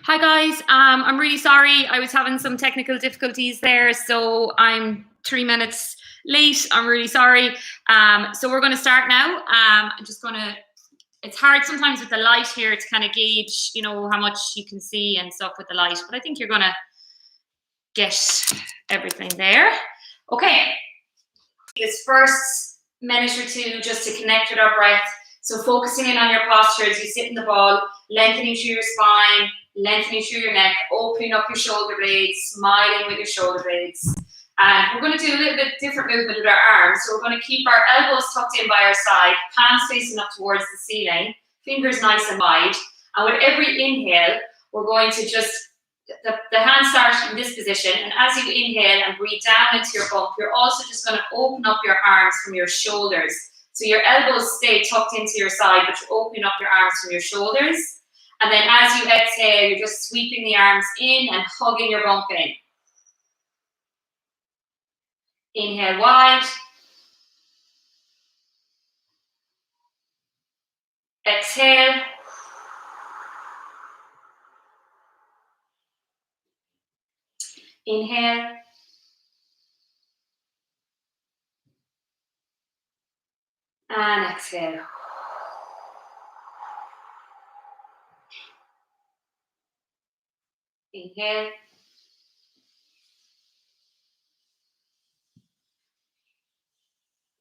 Hi guys, I'm really sorry. I was having some technical difficulties there, so I'm 3 minutes late. I'm really sorry. So we're going to start now. I'm just going to. It's hard sometimes with the light here to kind of gauge, how much you can see and stuff with the light, but I think you're going to get everything there. Okay. This first minute or two just to connect with our breath. So focusing in on your posture as you sit in the ball, lengthening through your spine, lengthening through your neck, opening up your shoulder blades, smiling with your shoulder blades. And we're going to do a little bit different movement with our arms. So we're going to keep our elbows tucked in by our side, palms facing up towards the ceiling, fingers nice and wide. And with every inhale, we're going to just, the hands start in this position. And as you inhale and breathe down into your bump, you're also just going to open up your arms from your shoulders. So your elbows stay tucked into your side, but you're opening up your arms from your shoulders. And then as you exhale, you're just sweeping the arms in and hugging your bump in. Inhale wide. Exhale. Inhale. And exhale. Inhale.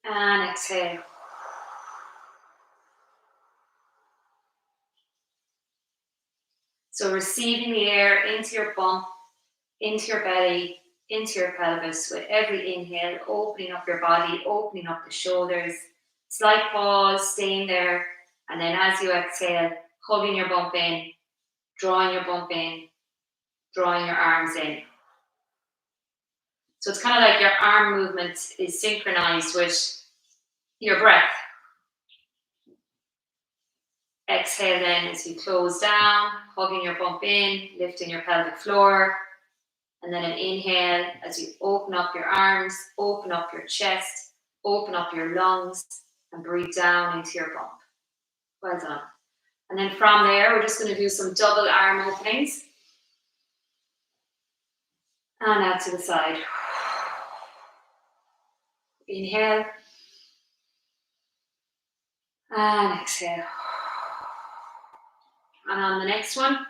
And exhale. So receiving the air into your bump, into your belly, into your pelvis with every inhale, opening up your body, opening up the shoulders. Slight pause, staying there. And then as you exhale, hugging your bump in, drawing your bump in, drawing your arms in. So it's kind of like your arm movement is synchronized with your breath. Exhale then as you close down, hugging your bump in, lifting your pelvic floor. And then an inhale as you open up your arms, open up your chest, open up your lungs, and breathe down into your bump. Well done. And then from there, we're just going to do some double arm openings. And out to the side. Inhale. And exhale. And on the next one,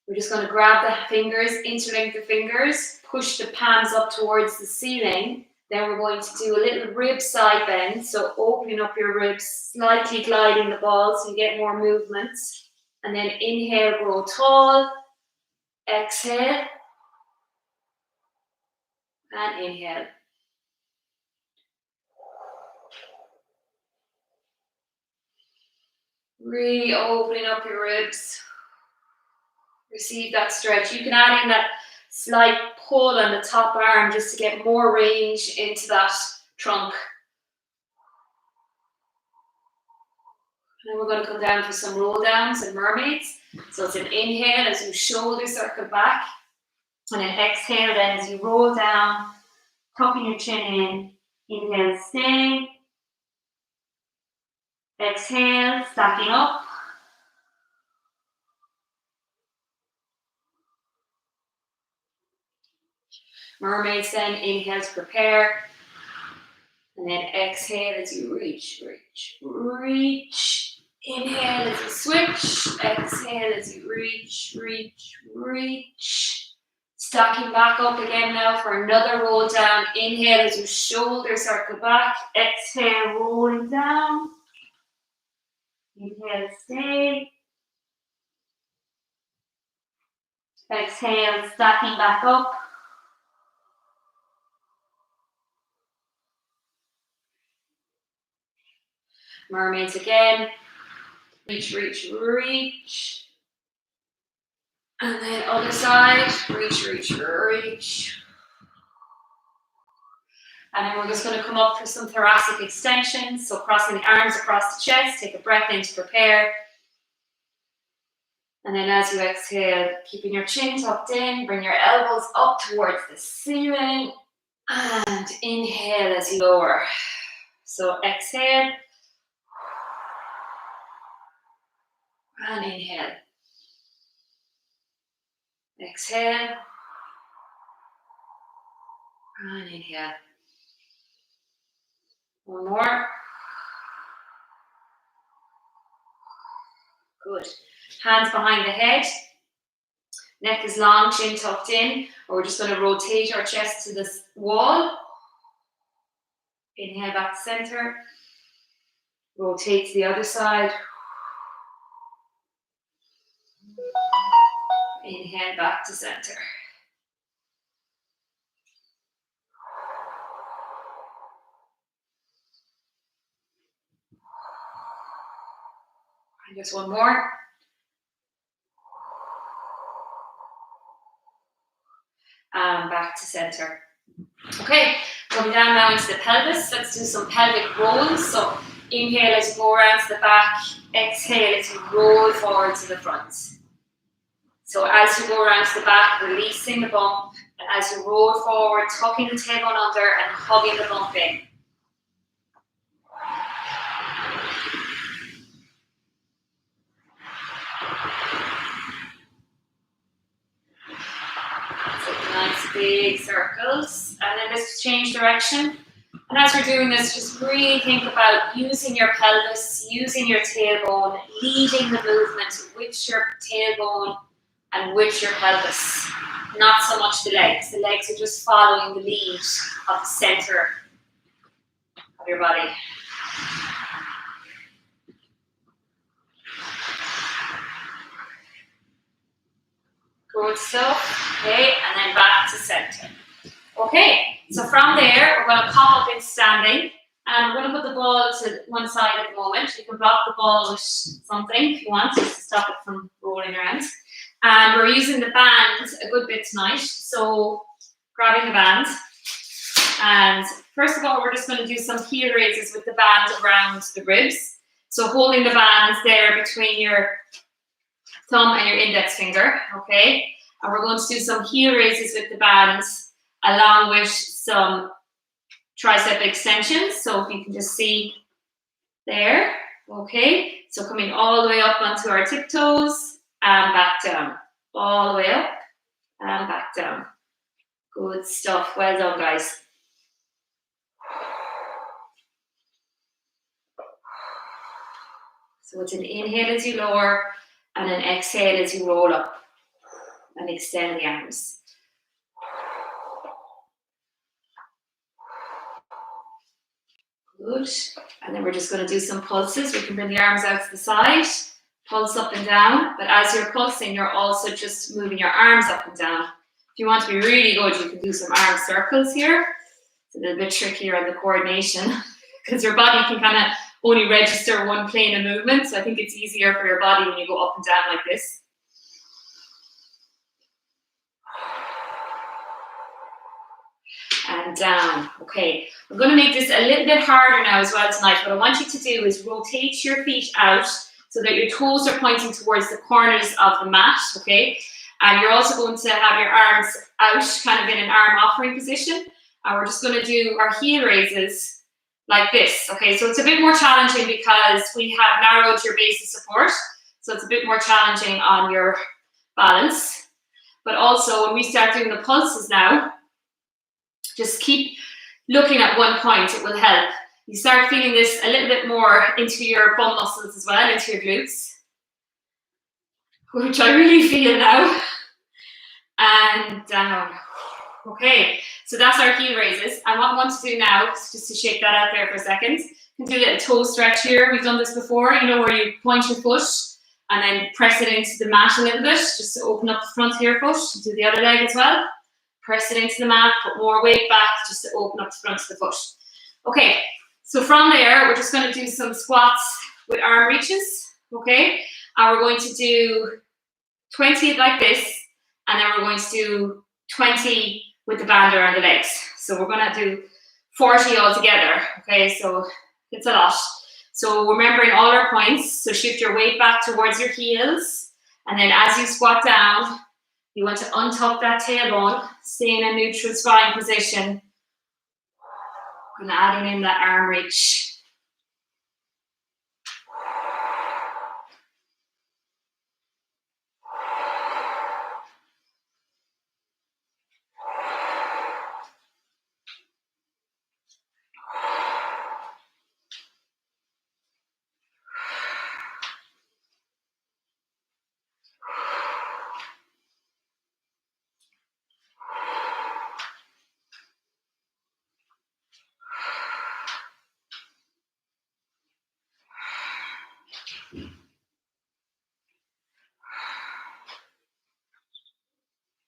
we're just going to grab the fingers, interlink the fingers, push the palms up towards the ceiling. Then we're going to do a little rib side bend. So opening up your ribs, slightly gliding the ball so you get more movement. And then inhale, grow tall. Exhale. And inhale. Really opening up your ribs. Receive that stretch. You can add in that slight pull on the top arm just to get more range into that trunk. And then we're going to come down for some roll downs and mermaids. So it's an inhale as you shoulder circle back. And an exhale then as you roll down, tucking your chin in. Inhale, stay. Exhale, stacking up. Mermaids then, inhale to prepare. And then exhale as you reach, reach, reach. Inhale as you switch. Exhale as you reach, reach, reach. Stacking back up again now for another roll down. Inhale as you shoulder circle back. Exhale, rolling down. Inhale, stay. Exhale, stacking back up. Mermaids again. Reach, reach, reach. And then other side. Reach, reach, reach. And then we're just going to come up for some thoracic extensions. So crossing the arms across the chest. Take a breath in to prepare. And then as you exhale, keeping your chin tucked in, bring your elbows up towards the ceiling. And inhale as you lower. So exhale. And inhale. exhale. And inhale. One more. Good. Hands behind the head. Neck is long, chin tucked in. And we're just going to rotate our chest to this wall. Inhale back to center. Rotate to the other side. Inhale back to center. And just one more. And back to center. Okay, coming down now into the pelvis. Let's do some pelvic rolls. So inhale as you go around to the back. Exhale as you roll forward to the front. So as you go around to the back, releasing the bump. And as you roll forward, tucking the tailbone under and hugging the bump in. Nice big circles, and then let's change direction. And as we're doing this, just really think about using your pelvis, using your tailbone, leading the movement with your tailbone and with your pelvis. Not so much the legs. The legs are just following the lead of the center of your body. Good stuff. Okay, and then back to center. Okay, so from there, we're going to pop up in standing, and we're going to put the ball to one side at the moment. You can block the ball with something if you want, just to stop it from rolling around. And we're using the band a good bit tonight, so grabbing the band. And first of all, we're just going to do some heel raises with the band around the ribs. So holding the band there between your thumb and your index finger, okay? And we're going to do some heel raises with the band along with some tricep extensions. So if you can just see there, okay? So coming all the way up onto our tiptoes and back down. All the way up and back down. Good stuff. Well done, guys. So it's an inhale as you lower and an exhale as you roll up and extend the arms. Good. And then we're just going to do some pulses. We can bring the arms out to the side, pulse up and down. But as you're pulsing, you're also just moving your arms up and down. If you want to be really good, you can do some arm circles here. It's a little bit trickier on the coordination because your body can kind of only register one plane of movement. So I think it's easier for your body when you go up and down like this. And down. Okay, I'm going to make this a little bit harder now as well tonight. What I want you to do is rotate your feet out so that your toes are pointing towards the corners of the mat, okay? And you're also going to have your arms out, kind of in an arm offering position. And we're just going to do our heel raises like this, okay? So it's a bit more challenging because we have narrowed your base of support. So it's a bit more challenging on your balance. But also when we start doing the pulses now, just keep looking at one point, it will help. You start feeling this a little bit more into your bum muscles as well, into your glutes, which I really feel now. And down. Okay, so that's our heel raises. And what I want to do now is just to shake that out there for a second. You can do a little toe stretch here. We've done this before, you know, where you point your foot and then press it into the mat a little bit, just to open up the front of your foot. Do the other leg as well. Press it into the mat, put more weight back just to open up the front of the foot. Okay, so from there, we're just going to do some squats with arm reaches, okay? And we're going to do 20 like this, and then we're going to do 20 with the band around the legs. So we're going to do 40 altogether, okay? So it's a lot. So remembering all our points, so shift your weight back towards your heels, and then as you squat down, you want to untuck that tailbone, stay in a neutral spine position, and adding in that arm reach.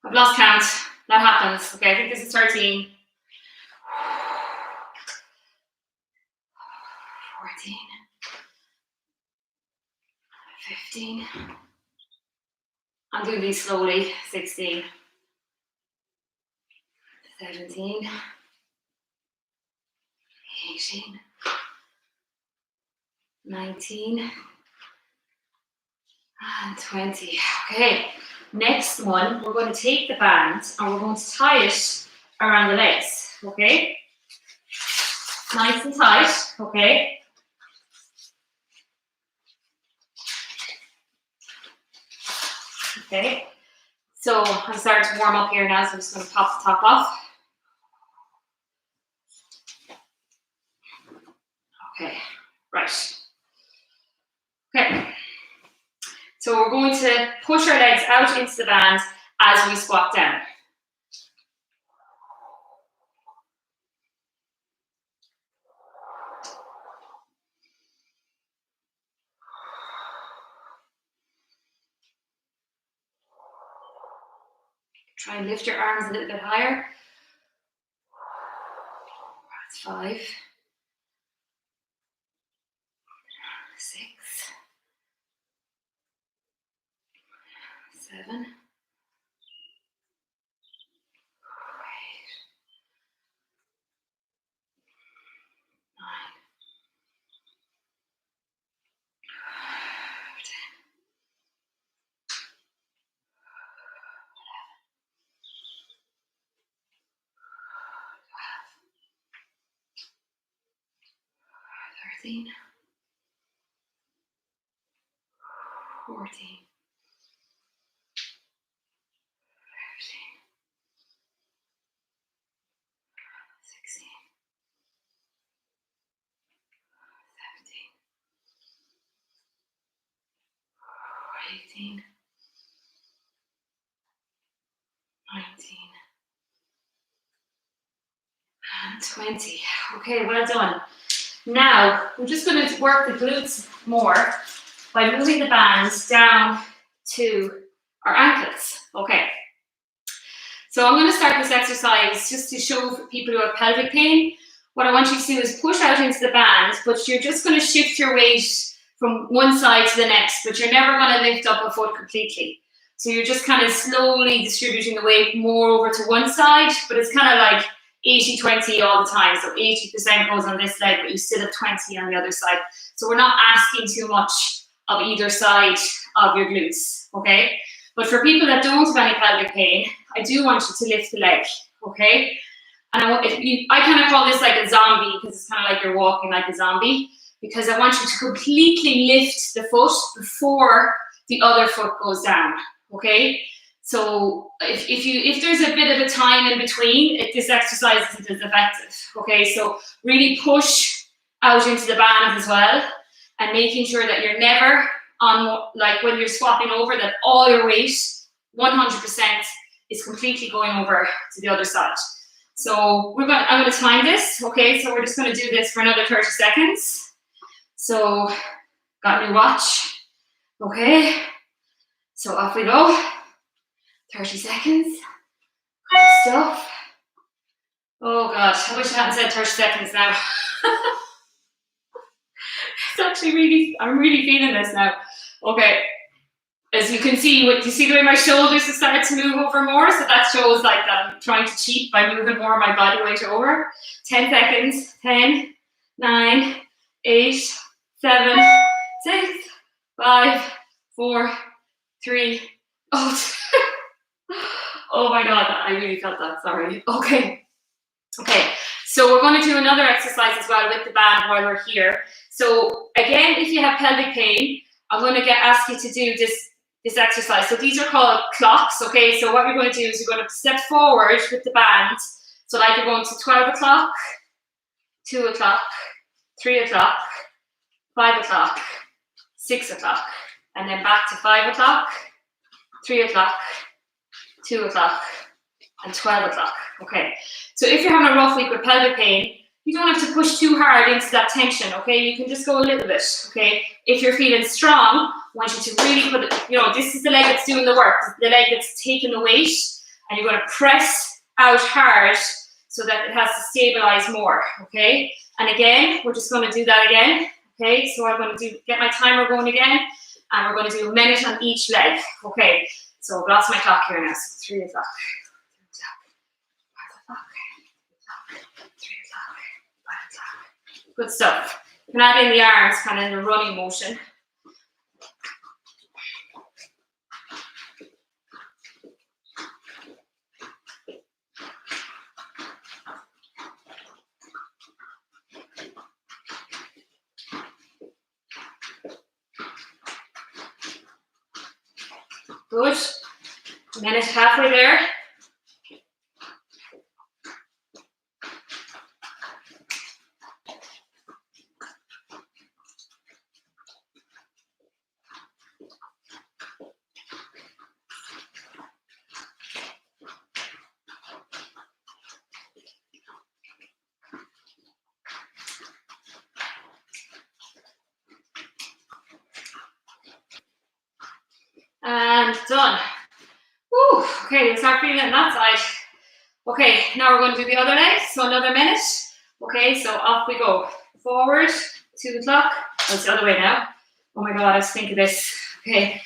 I've lost count. That happens. Okay, I think this is 13. 14. 15. I'm doing these slowly. 16. 17. 18. 19. And 20. Okay, next one, we're going to take the band and we're going to tie it around the legs. Okay? Nice and tight. Okay? Okay, so I'm starting to warm up here now, so I'm just going to pop the top off. Okay, right. Okay, so we're going to push our legs out into the band as we squat down. Try and lift your arms a little bit higher. That's 5. 6. 7. 8. 13, 14, 15, 16, 17, 18, 19, and 20. Okay, well done. Now, we're just going to work the glutes more by moving the bands down to our ankles. Okay. So I'm going to start this exercise just to show for people who have pelvic pain. What I want you to do is push out into the band, but you're just going to shift your weight from one side to the next, but you're never going to lift up a foot completely. So you're just kind of slowly distributing the weight more over to one side, but it's kind of like 80-20 all the time. So 80% goes on this leg, but you still have 20 on the other side. So we're not asking too much of either side of your glutes, okay? But for people that don't have any pelvic pain, I do want you to lift the leg, okay? And I kind of call this like a zombie, because it's kind of like you're walking like a zombie, because I want you to completely lift the foot before the other foot goes down, okay? So if there's a bit of a time in between, this exercise isn't as effective, okay? So really push out into the band as well, and making sure that you're never on, like when you're swapping over, that all your weight, 100%, is completely going over to the other side. So I'm going to time this, okay? So we're just going to do this for another 30 seconds. So got a new watch, okay? So off we go. 30 seconds. Good stuff. Oh God, I wish I hadn't said 30 seconds now. It's actually I'm really feeling this now. Okay. As you can see, you see the way my shoulders have started to move over more, so that shows like that I'm trying to cheat by moving more of my body weight over. 10 seconds. 10, 9, 8, 7, 6, 5, 4, 3, oh, oh my God, I really felt that, sorry. Okay, so we're going to do another exercise as well with the band while we're here. So again, if you have pelvic pain, I'm going to ask you to do this exercise. So these are called clocks, okay? So what you're going to do is you're going to step forward with the band. So like you're going to 12 o'clock, 2 o'clock, 3 o'clock, 5 o'clock, 6 o'clock, and then back to 5 o'clock, 3 o'clock, 2 o'clock, and 12 o'clock, okay? So if you're having a rough week with pelvic pain, You don't have to push too hard into that tension, okay? You can just go a little bit, okay? If you're feeling strong, I want you to really put it, you know, this is the leg that's doing the work, the leg that's taking the weight, and you're going to press out hard so that it has to stabilize more, okay? And again, we're just going to do that again, okay? So I'm going to get my timer going again, and we're going to do a minute on each leg, okay? So I've lost my clock here now, so 3 o'clock. 5 o'clock, 3 o'clock, 5 o'clock. Good stuff. You can add in the arms kind of in a running motion. Good. A minute halfway there. And done. Woo, okay, we'll start feeling it on that side. Okay, now we're going to do the other leg, so another minute. Okay, so off we go. Forward, 2 o'clock. Oh, it's the other way now. Oh my God, I was thinking this. Okay.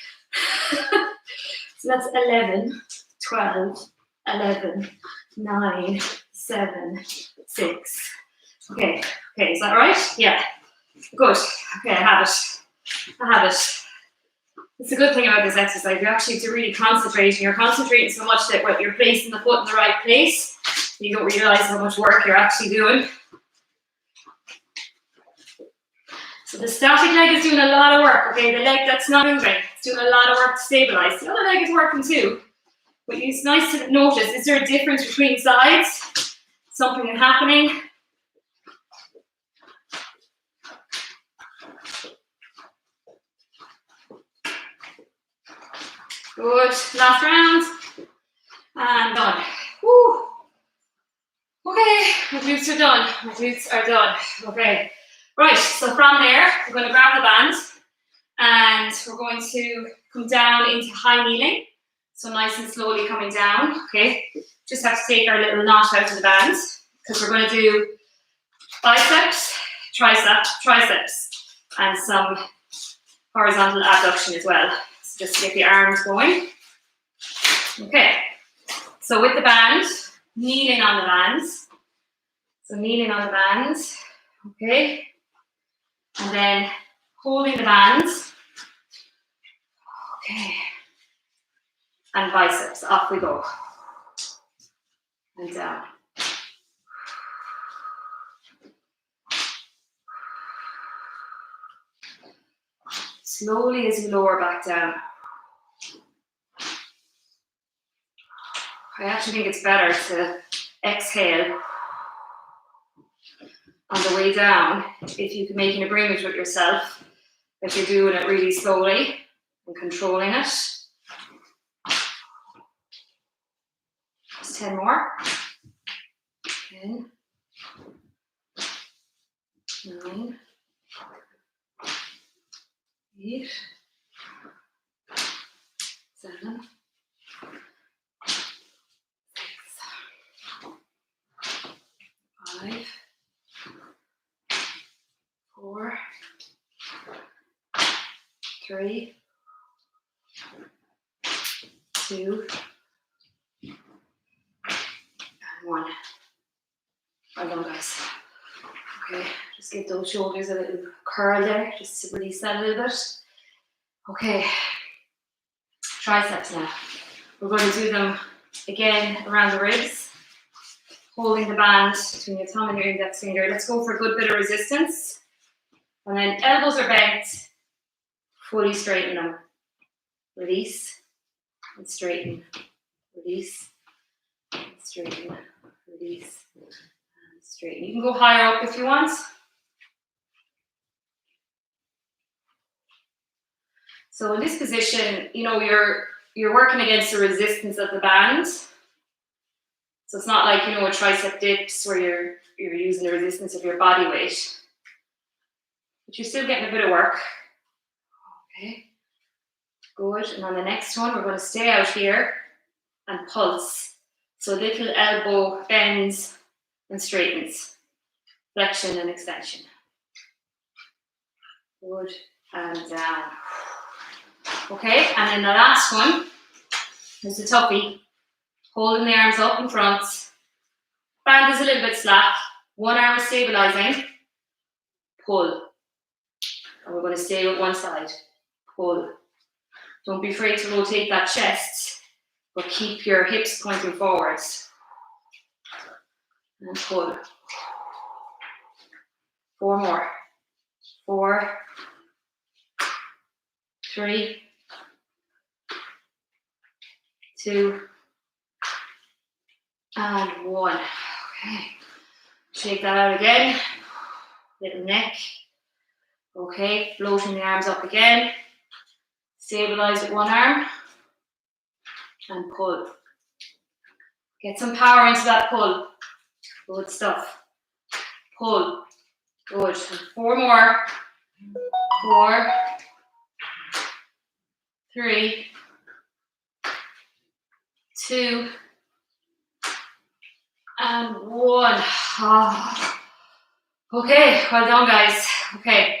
So that's 11, 12, 11, 9, 7, 6. Okay, is that right? Yeah. Good. Okay, I have it. It's a good thing about this exercise. You actually have to really concentrate, and you're concentrating so much that you're placing the foot in the right place, you don't realize how much work you're actually doing. So the static leg is doing a lot of work, okay? The leg that's not moving, it's doing a lot of work to stabilize. The other leg is working too. But it's nice to notice, is there a difference between sides? Something happening? Good, last round, and done. Woo. Okay, my glutes are done, okay. Right, so from there, we're going to grab the band, and we're going to come down into high kneeling. So nice and slowly coming down, okay. Just have to take our little knot out of the band, because we're going to do biceps, triceps, and some horizontal abduction as well. Just to get the arms going. Okay, so with the band, kneeling on the bands. So kneeling on the bands, okay. And then holding the bands. Okay. And biceps, off we go. And down. Slowly as you lower back down. I actually think it's better to exhale on the way down if you can make an agreement with yourself that you're doing it really slowly and controlling it. Just 10 more. 10, 9, 8, 7, 5, 4, 3, 2, and 1. Well done, guys. Okay, just give those shoulders a little curl there, just to release that a little bit. Okay, triceps now. We're going to do them again around the ribs, holding the band between your thumb and your index finger. Let's go for a good bit of resistance. And then elbows are bent, fully straighten them. Release, and straighten. Release, and straighten. Release, and straighten. You can go higher up if you want. So in this position, you know, you're working against the resistance of the band. So it's not like, you know, a tricep dips where you're using the resistance of your body weight, but you're still getting a bit of work. Okay, good. And on the next one, we're going to stay out here and pulse. So little elbow bends and straightens, flexion and extension. Good, and down. Okay, and then the last one is the toughie. Holding the arms up in front. Band is a little bit slack. One arm is stabilizing. Pull. And we're going to stay with one side. Pull. Don't be afraid to rotate that chest, but keep your hips pointing forwards. And pull. 4 more. 4, 3, 2, and 1. Okay. Shake that out again. Little neck. Okay, floating the arms up again. Stabilize with one arm. And pull. Get some power into that pull. Good stuff. Pull. Good. And 4 more. 4, 3, 2, and 1. Oh. Okay, well done, guys. Okay,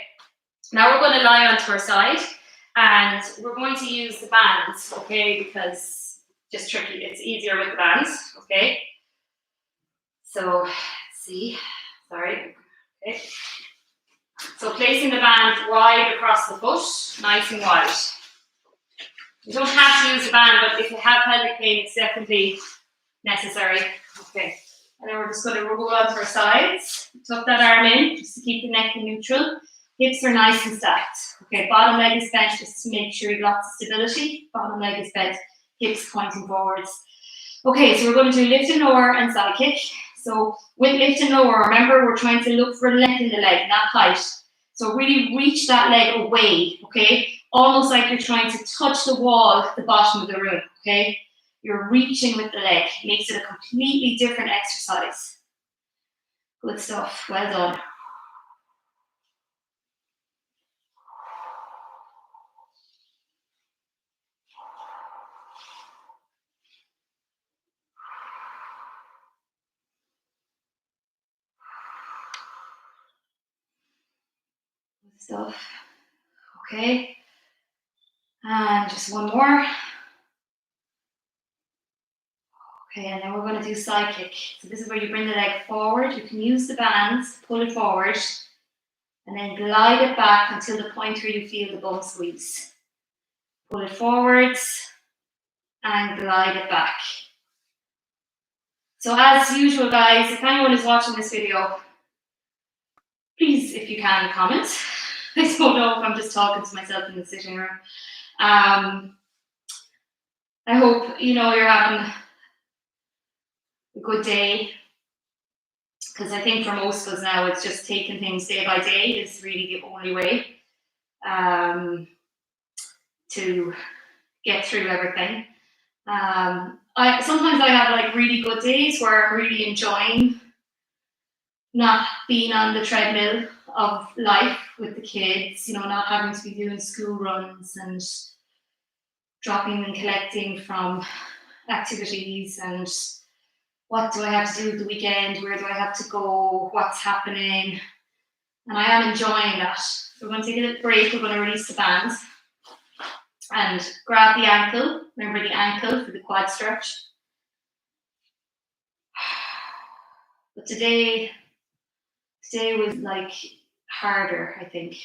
now we're going to lie onto our side and we're going to use the bands, okay, because just tricky, it's easier with the bands, okay. So, let's see, sorry, okay. So placing the band wide across the foot, nice and wide. You don't have to use a band, but if you have pelvic pain, it's definitely necessary. Okay, and then we're just going to roll onto our sides. Tuck that arm in, just to keep the neck in neutral. Hips are nice and stacked. Okay, bottom leg is bent, just to make sure you got the stability. Bottom leg is bent, hips pointing forwards. Okay, so we're going to do lift and lower and side kick. So with lift and lower, remember we're trying to look for length in the leg, not height. So really reach that leg away, okay? Almost like you're trying to touch the wall at the bottom of the room, okay? You're reaching with the leg. Makes it a completely different exercise. Good stuff. Well done. Good stuff. Okay. And just one more. Okay, and then we're going to do side kick. So this is where you bring the leg forward. You can use the bands, pull it forward, and then glide it back until the point where you feel the bum squeeze. Pull it forwards and glide it back. So as usual, guys, if anyone is watching this video, please, if you can, comment. I don't know if I'm just talking to myself in the sitting room. I hope, you know, you're having a good day, because I think for most of us now, it's just taking things day by day is really the only way to get through everything. Sometimes I have like really good days where I'm really enjoying not being on the treadmill of life with the kids, you know, not having to be doing school runs and dropping and collecting from activities and what do I have to do at the weekend, where do I have to go, what's happening, and I am enjoying that. So we're going to take a little break, we're going to release the bands and grab the ankle, remember the ankle for the quad stretch. But today was like harder, I think,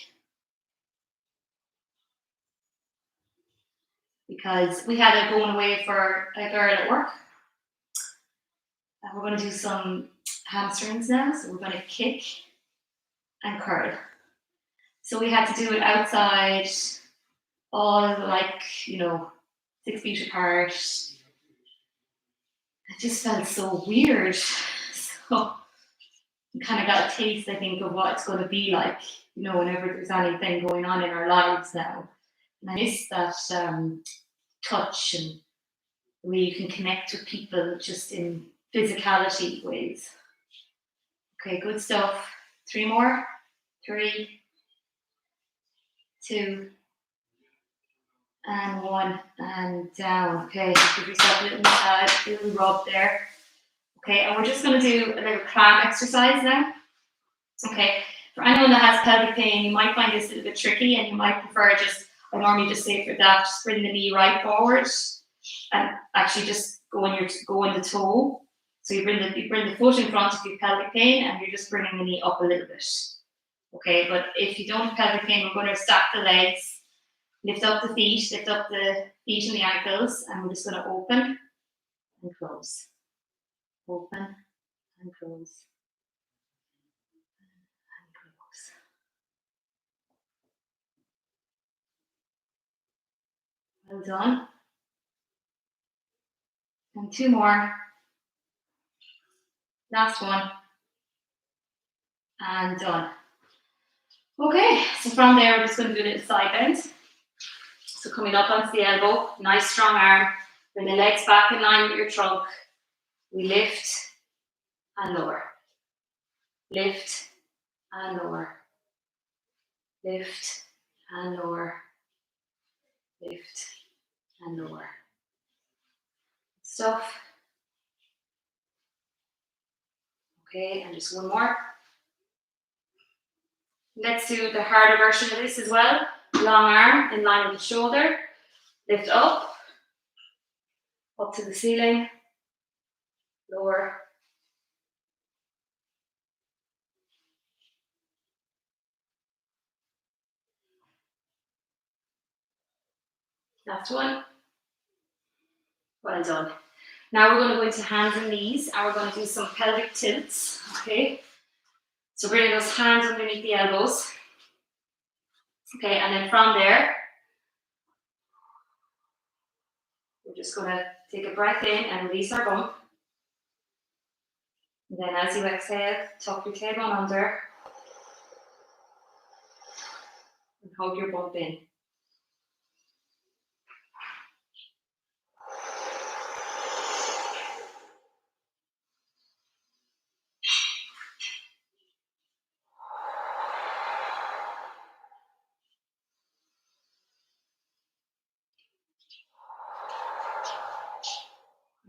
because we had a going away for a girl at work. And we're going to do some hamstrings now, so we're going to kick and curl. So we had to do it outside, all like, you know, 6 feet apart. It just felt so weird. So we kind of got a taste, I think, of what it's going to be like, you know, whenever there's anything going on in our lives now. And I miss that touch and the way you can connect with people just in physicality ways. Okay, good stuff. 3 more. 3, 2, and 1, and down. Okay, give yourself a little massage, a little rub there. Okay, and we're just going to do a little clam exercise now. Okay, for anyone that has pelvic pain, you might find this a little bit tricky, and you might prefer I normally just say for that, just bring the knee right forward, and actually just go in the toe. So you bring the foot in front of your pelvic pain, and you're just bringing the knee up a little bit. Okay, but if you don't have pelvic pain, we're going to stack the legs, lift up the feet and the ankles, and we're just going to open and close. Open and close. And close. Well done. And 2 more. Last one. And done. Okay, so from there, we're just going to do a little side bend. So coming up onto the elbow, nice strong arm. Bring the legs back in line with your trunk. We lift and lower. Lift and lower. Lift and lower. Lift and lower. Stuff. Okay, and just one more. Let's do the harder version of this as well. Long arm in line with the shoulder. Lift up to the ceiling. Lower. Last one. Well done. Now we're going to go into hands and knees, and we're going to do some pelvic tilts. Okay. So bringing those hands underneath the elbows. Okay, and then from there, we're just going to take a breath in and release our bump. And then as you exhale, tuck your tailbone under and hold your bump in.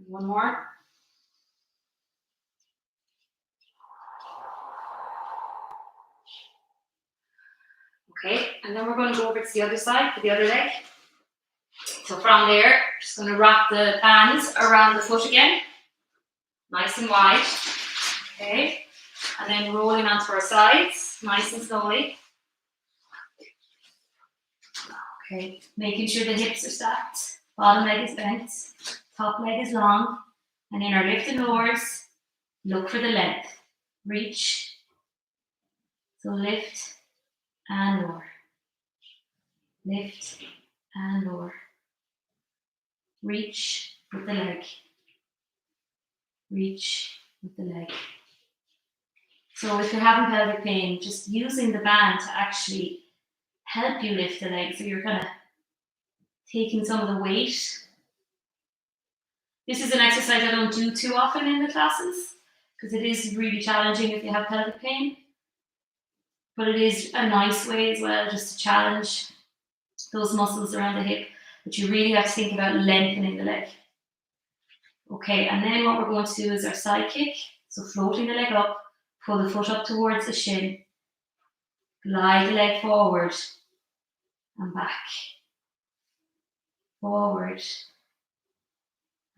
One more. Okay, and then we're going to go over to the other side for the other leg. So from there, just going to wrap the bands around the foot again, nice and wide. Okay, and then rolling onto our sides, nice and slowly. Okay, making sure the hips are stacked, bottom leg is bent, top leg is long, and in our lift and lowers, look for the length. Reach, so lift and lower. Lift and lower. Reach with the leg. Reach with the leg. So if you're having pelvic pain, just using the band to actually help you lift the leg. So you're kind of taking some of the weight. This is an exercise I don't do too often in the classes because it is really challenging if you have pelvic pain. But it is a nice way as well just to challenge those muscles around the hip. But you really have to think about lengthening the leg. Okay, and then what we're going to do is our side kick. So floating the leg up, pull the foot up towards the shin, glide the leg forward and back. Forward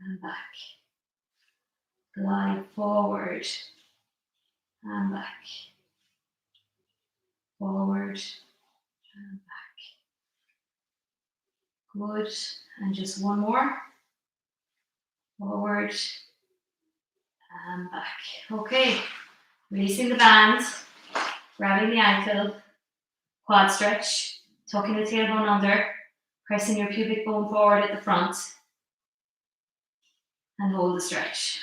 and back. Glide forward and back. Forward and back. Good. And just one more. Forward and back. Okay. Releasing the band, grabbing the ankle, quad stretch, tucking the tailbone under, pressing your pubic bone forward at the front, and hold the stretch.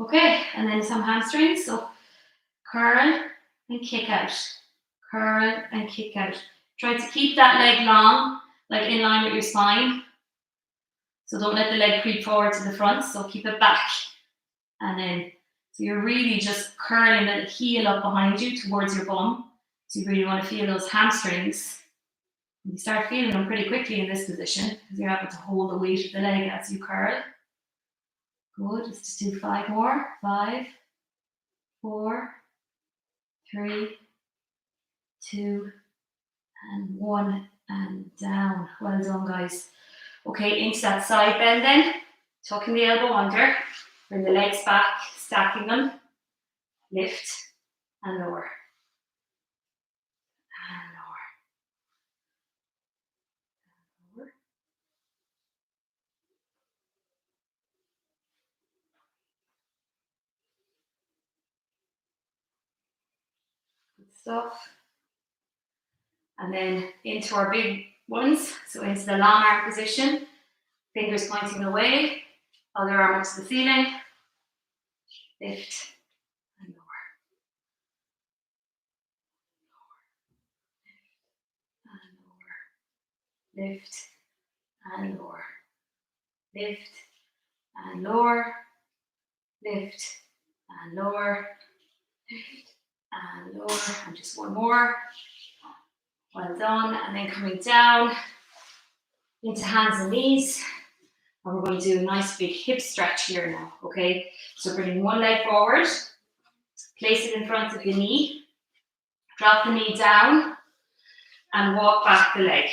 Okay, and then some hamstrings. So curl and kick out. Curl and kick out. Try to keep that leg long, like in line with your spine. So don't let the leg creep forward to the front, so keep it back. And then, so you're really just curling the heel up behind you towards your bum. So you really want to feel those hamstrings. You start feeling them pretty quickly in this position because you're able to hold the weight of the leg as you curl. Good, let's just do 5 more. 5, 4, 3, 2, and 1, and down. Well done, guys. Okay, into that side bend then. Tucking the elbow under. Bring the legs back, stacking them. Lift and lower. And lower. Lower. Good stuff. And then into our big ones. So into the long arm position. Fingers pointing away. Other arm up to the ceiling. Lift and lower. Lift and lower, lift and lower, lift and lower, lift and lower, and just one more. Well done. And then coming down into hands and knees, and we're going to do a nice big hip stretch here now. Okay, so bringing one leg forward, place it in front of the knee, drop the knee down, and walk back the leg.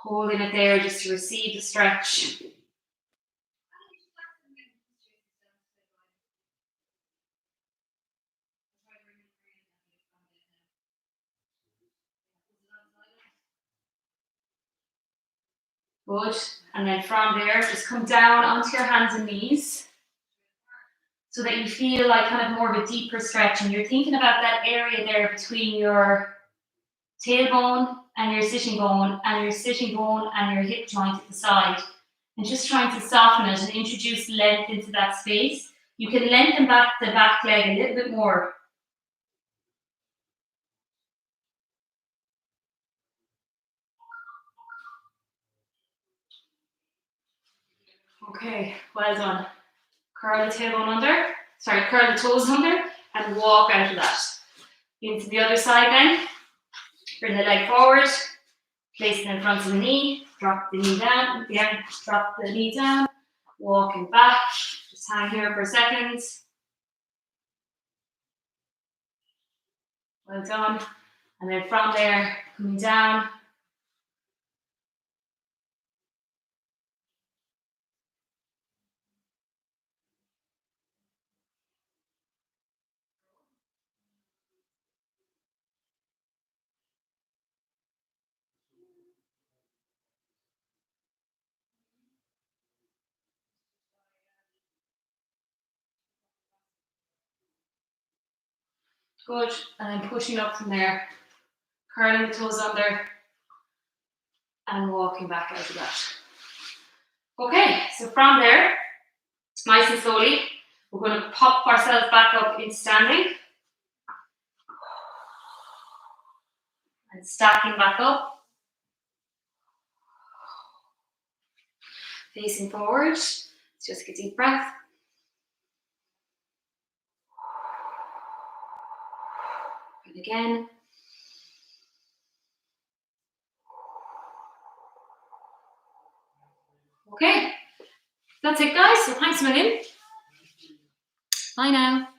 Holding it there just to receive the stretch. Good. And then from there, just come down onto your hands and knees so that you feel like kind of more of a deeper stretch. And you're thinking about that area there between your tailbone and your sitting bone and your sitting bone and your hip joint at the side. And just trying to soften it and introduce length into that space. You can lengthen back the back leg a little bit more. Okay, well done. Curl the tailbone under, curl the toes under and walk out of that. Into the other side then. Bring the leg forward, place it in front of the knee, drop the knee down, again, drop the knee down, walking back, just hang here for a second. Well done. And then from there, coming down. Good. And then pushing up from there, curling the toes under and walking back out of that. Okay, so from there, nice and slowly, we're going to pop ourselves back up in standing. And stacking back up. Facing forward. Let's just get a deep breath. And again. Okay, that's it guys, so thanks a million. Bye now.